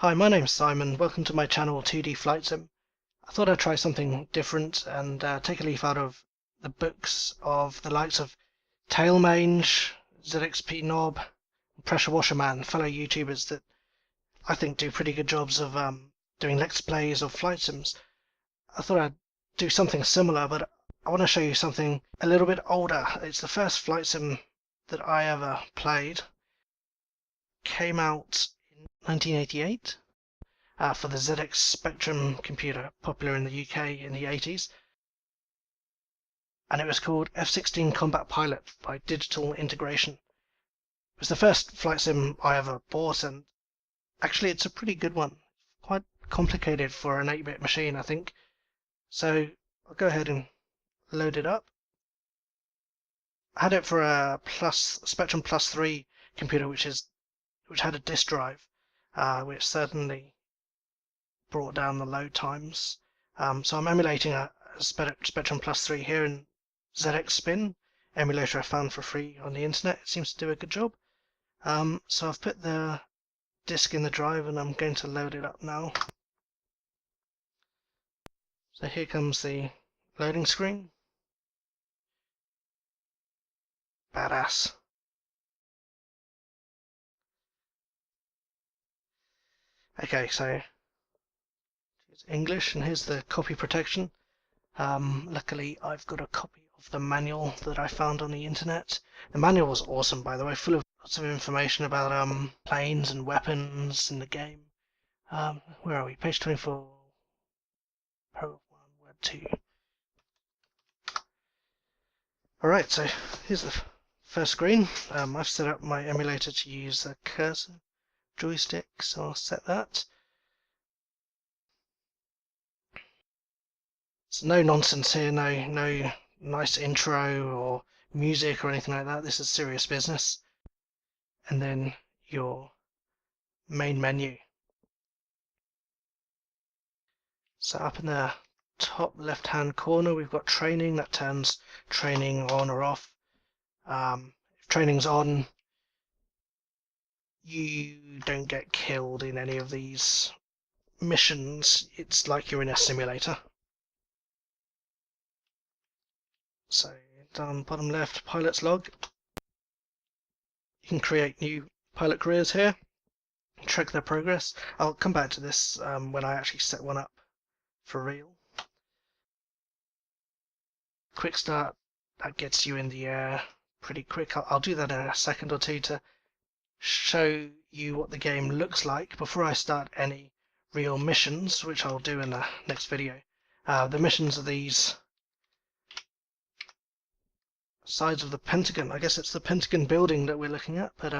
Hi, my name's Simon. Welcome to my channel 2D Flight Sim. I thought I'd try something different and take a leaf out of the books of the likes of Tailmange, ZXP Knob, Pressure Washer Man, fellow YouTubers that I think do pretty good jobs of doing let's plays of flight sims. I thought I'd do something similar, but I want to show you something a little bit older. It's the first flight sim that I ever played. Came out in 1988. For the ZX Spectrum computer, popular in the UK in the 80s. And it was called F-16 Combat Pilot by Digital Integration. It was the first flight sim I ever bought, and actually it's a pretty good one. Quite complicated for an 8-bit machine, I think. So I'll go ahead and load it up. I had it for a Spectrum Plus 3 computer, which had a disk drive, which certainly brought down the load times. So I'm emulating a Spectrum Plus 3 here in ZX Spin, emulator I found for free on the internet. It seems to do a good job. So I've put the disk in the drive and I'm going to load it up now. So here comes the loading screen. Badass. Okay, so it's English, and here's the copy protection. Luckily I've got a copy of the manual that I found on the internet. The manual was awesome, by the way, full of lots of information about planes and weapons in the game. Where are we? Page 24. Paragraph 1, word 2. Alright, so here's the first screen. I've set up my emulator to use a cursor joystick, so I'll set that. So no nonsense here, no nice intro or music or anything like that. This is serious business. And then your main menu. So up in the top left hand corner we've got training. That turns training on or off. If training's on, you don't get killed in any of these missions. It's like you're in a simulator. So down bottom left, pilot's log. You can create new pilot careers here, track their progress. I'll come back to this when I actually set one up for real. Quick start, that gets you in the air pretty quick. I'll do that in a second or two to show you what the game looks like before I start any real missions, which I'll do in the next video. The missions are these sides of the Pentagon. I guess it's the Pentagon building that we're looking at, but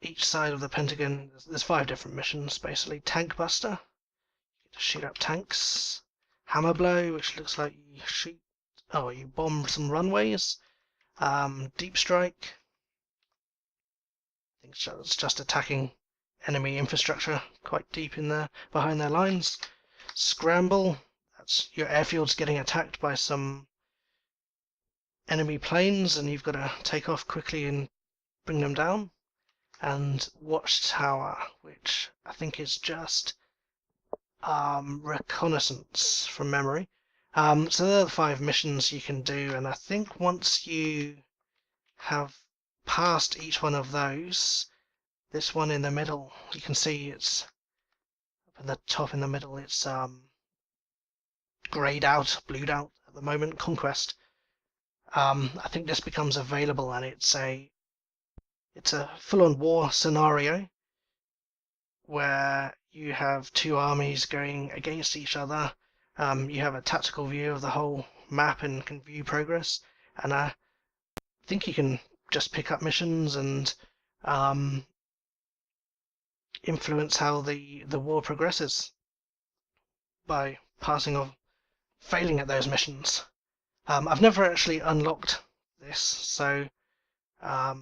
each side of the Pentagon, there's 5 different missions basically. Tank Buster, you get to shoot up tanks. Hammer Blow, which looks like you bomb some runways. Deep Strike, I think it's just attacking enemy infrastructure quite deep in there behind their lines. Scramble, that's your airfield's getting attacked by some enemy planes and you've got to take off quickly and bring them down. And Watchtower, which I think is just reconnaissance from memory. So there are the 5 missions you can do, and I think once you have passed each one of those, this one in the middle, you can see it's up in the top in the middle, it's grayed out, blued out at the moment, Conquest. I think this becomes available, and it's a full-on war scenario where you have 2 armies going against each other. You have a tactical view of the whole map and can view progress, and I think you can just pick up missions and influence how the war progresses by passing or failing at those missions. I've never actually unlocked this, so I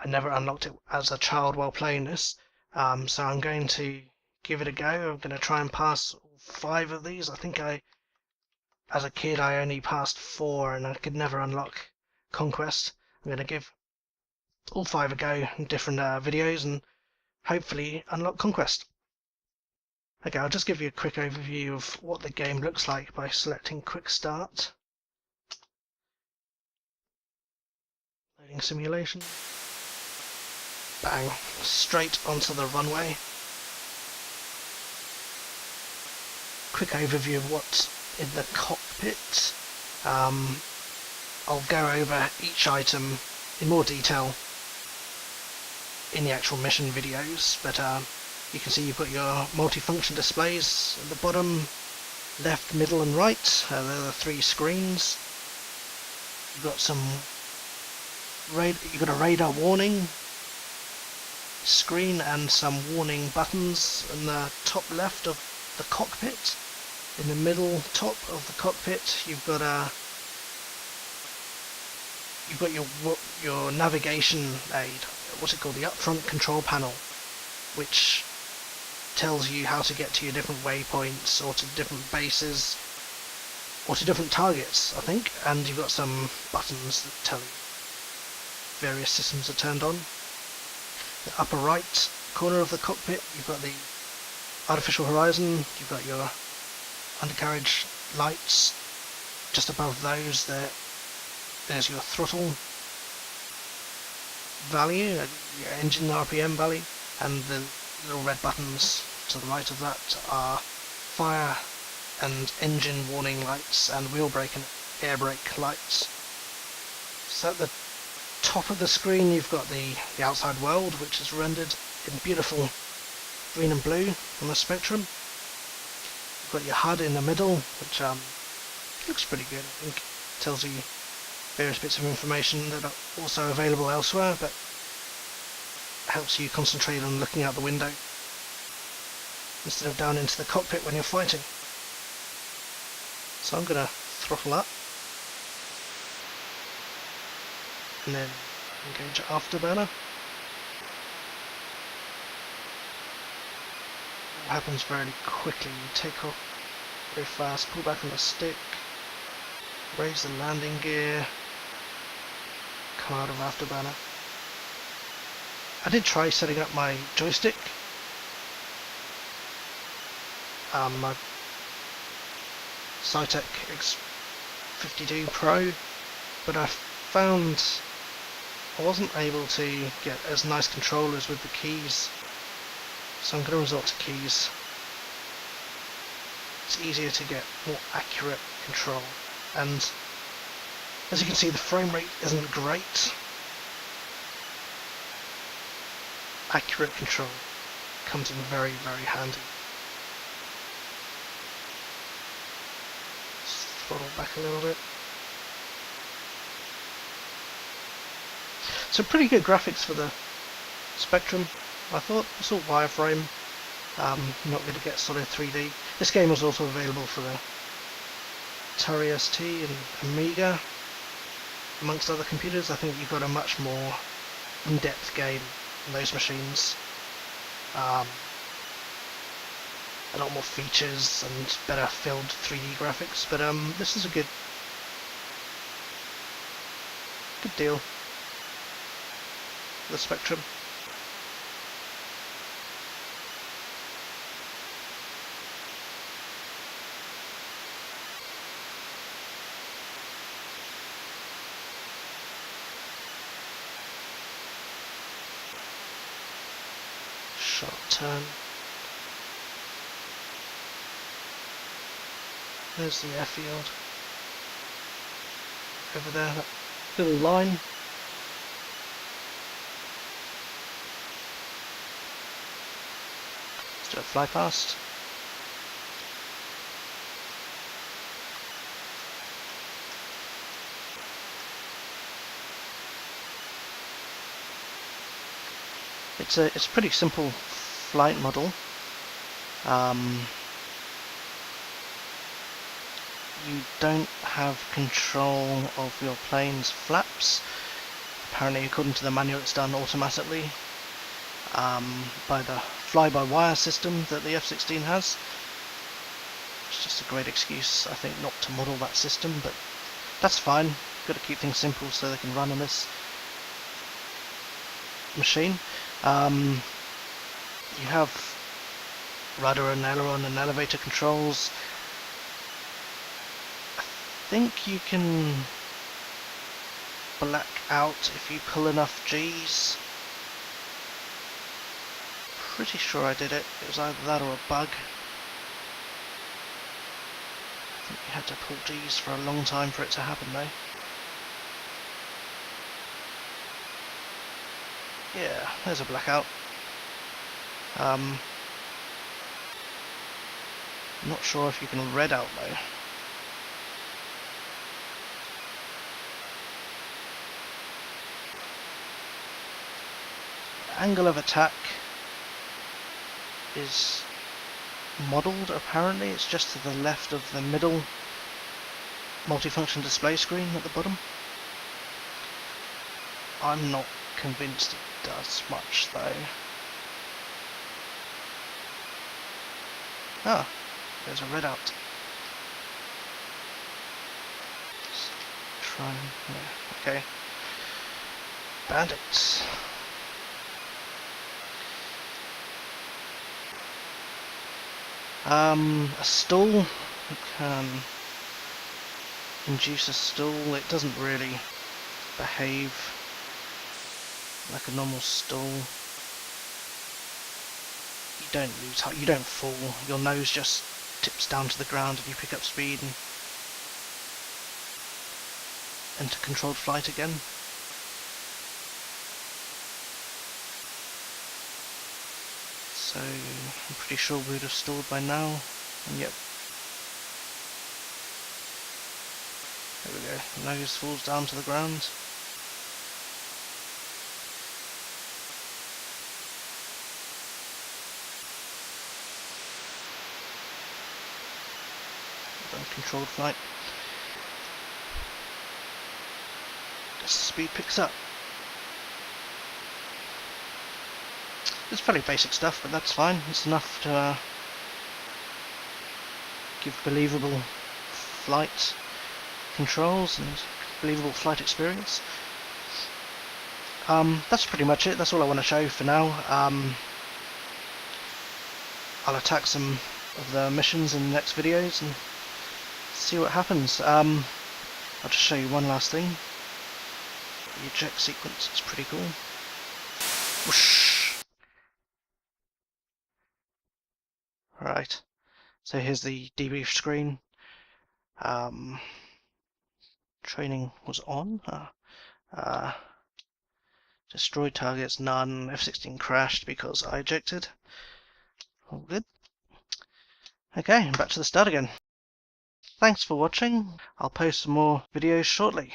never unlocked it as a child while playing this. So I'm going to give it a go. I'm going to try and pass all 5 of these. I think as a kid, I only passed 4 and I could never unlock Conquest. I'm going to give all 5 a go in different videos and hopefully unlock Conquest. Okay, I'll just give you a quick overview of what the game looks like by selecting Quick Start. Loading simulation. Bang, straight onto the runway. Quick overview of what's in the cockpit. I'll go over each item in more detail in the actual mission videos, but you can see you've got your multifunction displays at the bottom, left, middle and right. They're the three screens. You've got a radar warning screen and some warning buttons in the top left of the cockpit. In the middle top of the cockpit, you've got your navigation aid, what's it called, the upfront control panel, which tells you how to get to your different waypoints or to different bases or to different targets, I think. And you've got some buttons that tell you various systems are turned on. The upper right corner of the cockpit, you've got the artificial horizon, you've got your undercarriage lights. Just above those, there's your throttle value, your engine RPM value, and the little red buttons to the right of that are fire and engine warning lights and wheel brake and air brake lights. So at the top of the screen you've got the outside world, which is rendered in beautiful green and blue on the spectrum. You've got your HUD in the middle, which looks pretty good. I think it tells you various bits of information that are also available elsewhere, but helps you concentrate on looking out the window instead of down into the cockpit when you're fighting. So I'm going to throttle up and then engage afterburner. It happens very quickly. You take off very fast, pull back on the stick, raise the landing gear, come out of afterburner. I did try setting up my joystick. My Cytec X52 Pro, but I found I wasn't able to get as nice controllers with the keys, so I'm going to resort to keys. It's easier to get more accurate control, and as you can see the frame rate isn't great. Accurate control comes in very, very handy. Just throttle back a little bit. So pretty good graphics for the Spectrum, I thought. It's all wireframe, not going to get solid 3D. This game was also available for the Atari ST and Amiga, amongst other computers. I think you've got a much more in-depth game on those machines. A lot more features and better filled 3D graphics, but this is a good deal. The Spectrum. Sharp turn. There's the airfield. Over there, that little line. Let's do a fly past. It's a pretty simple flight model. You don't have control of your plane's flaps. Apparently, according to the manual, it's done automatically by the fly-by-wire system that the F-16 has. It's just a great excuse, I think, not to model that system, but that's fine. You've got to keep things simple so they can run on this machine. you have rudder and aileron and elevator controls. I think you can black out if you pull enough G's. Pretty sure I did it. It was either that or a bug. I think you had to pull G's for a long time for it to happen though. Yeah, there's a blackout. Not sure if you can red out though. Angle of attack is modelled apparently. It's just to the left of the middle multifunction display screen at the bottom. I'm not convinced it does much though. Ah, there's a red out. Let's try and, yeah, okay. Bandits. A stall can induce a stall. It doesn't really behave like a normal stall. You don't lose height, you don't fall. Your nose just tips down to the ground and you pick up speed and enter controlled flight again. So I'm pretty sure we would have stalled by now, and yep. There we go, the nose falls down to the ground. Done controlled flight. As the speed picks up. It's fairly basic stuff, but that's fine. It's enough to give believable flight controls and believable flight experience. That's pretty much it. That's all I want to show for now. I'll attack some of the missions in the next videos and see what happens. I'll just show you one last thing. The eject sequence is pretty cool. Whoosh. Right, so here's the debrief screen. Training was on. Destroyed targets, none. F-16 crashed because I ejected. All good. Okay, back to the start again. Thanks for watching. I'll post some more videos shortly.